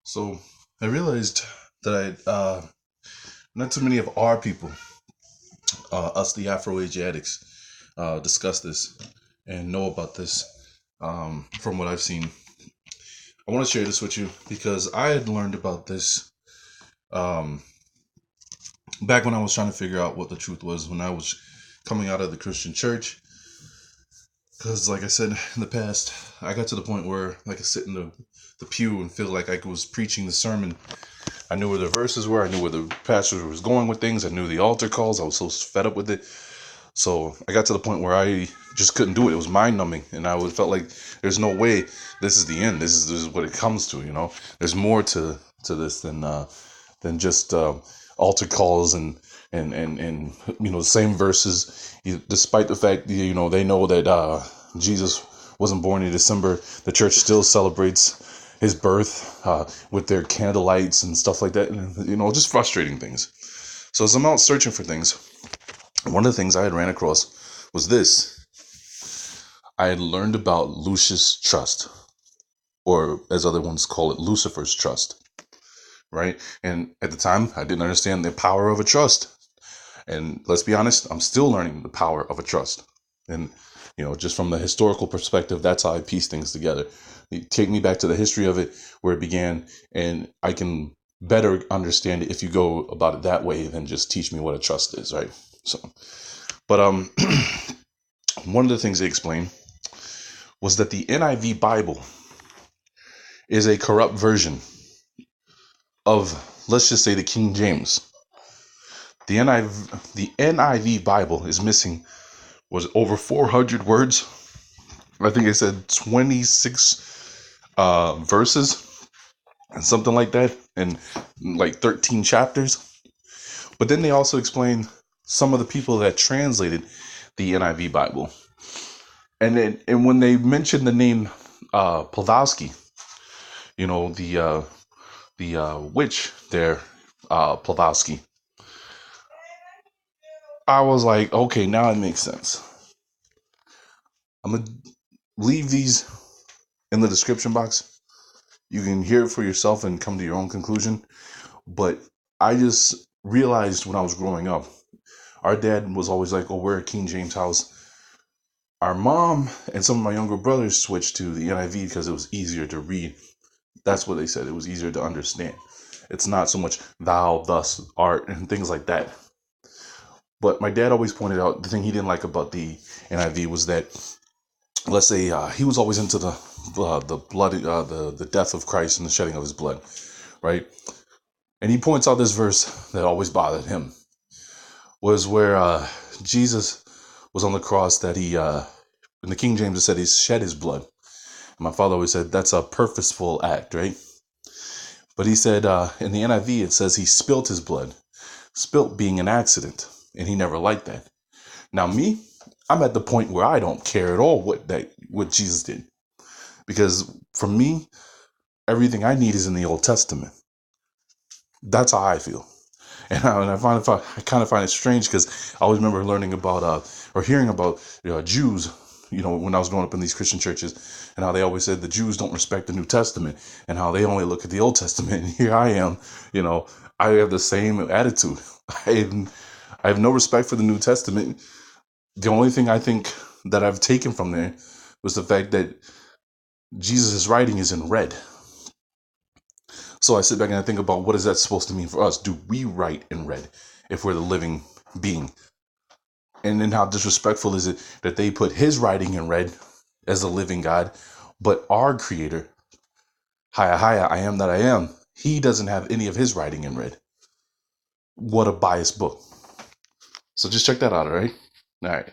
So I realized that not too many of our people, us the Afro-Asiatics, discuss this and know about this from what I've seen. I want to share this with you because I had learned about this um, back when I was trying to figure out what the truth was when I was coming out of the Christian church. Because, like I said in the past, I got to the point where I could sit in the pew and feel like I was preaching the sermon. I knew where the verses were. I knew where the pastor was going with things. I knew the altar calls. I was so fed up with it. So I got to the point where I just couldn't do it. It was mind numbing. And I felt like there's no way this is the end. This is what it comes to, you know. There's more to this than just altar calls and the same verses, despite the fact they know that Jesus wasn't born in December. The church still celebrates his birth with their candlelights and stuff like that, and just frustrating things. So as I'm out searching for things, one of the things I had ran across was this. I had learned about Lucius Trust, or as other ones call it, Lucifer's Trust. Right? And at the time, I didn't understand the power of a trust. And let's be honest, I'm still learning the power of a trust. And, just from the historical perspective, that's how I piece things together. You take me back to the history of it, where it began, and I can better understand it if you go about it that way than just teach me what a trust is, right? So, but one of the things they explained was that the NIV Bible is a corrupt version of, let's just say, the King James. The NIV Bible is missing, was over 400 words. I think it said 26 verses and something like that, and like 13 chapters. But then they also explained some of the people that translated the NIV Bible. And when they mentioned the name Blavatsky, the witch there, Blavatsky, I was like, okay, now it makes sense. I'm going to leave these in the description box. You can hear it for yourself and come to your own conclusion. But I just realized when I was growing up, our dad was always like, oh, we're a King James house. Our mom and some of my younger brothers switched to the NIV because it was easier to read. That's what they said. It was easier to understand. It's not so much thou, thus, art, and things like that. But my dad always pointed out the thing he didn't like about the NIV was that, let's say, he was always into the blood, the death of Christ and the shedding of his blood, right? And he points out this verse that always bothered him, was where Jesus was on the cross, that he, in the King James, it said he shed his blood. And my father always said that's a purposeful act, right? But he said in the NIV, it says he spilt his blood, spilt being an accident, and he never liked that. Now me, I'm at the point where I don't care at all what Jesus did, because for me, everything I need is in the Old Testament. That's how I feel. And I kind of find it strange, because I always remember learning about or hearing about Jews, when I was growing up in these Christian churches, and how they always said the Jews don't respect the New Testament and how they only look at the Old Testament. And here I am, I have the same attitude. I have no respect for the New Testament. The only thing I think that I've taken from there was the fact that Jesus' writing is in red. So I sit back and I think about, what is that supposed to mean for us? Do we write in red if we're the living being? And then how disrespectful is it that they put his writing in red as a living God, but our creator, Haya Haya, I am that I am, he doesn't have any of his writing in red. What a biased book. So just check that out, all right? All right.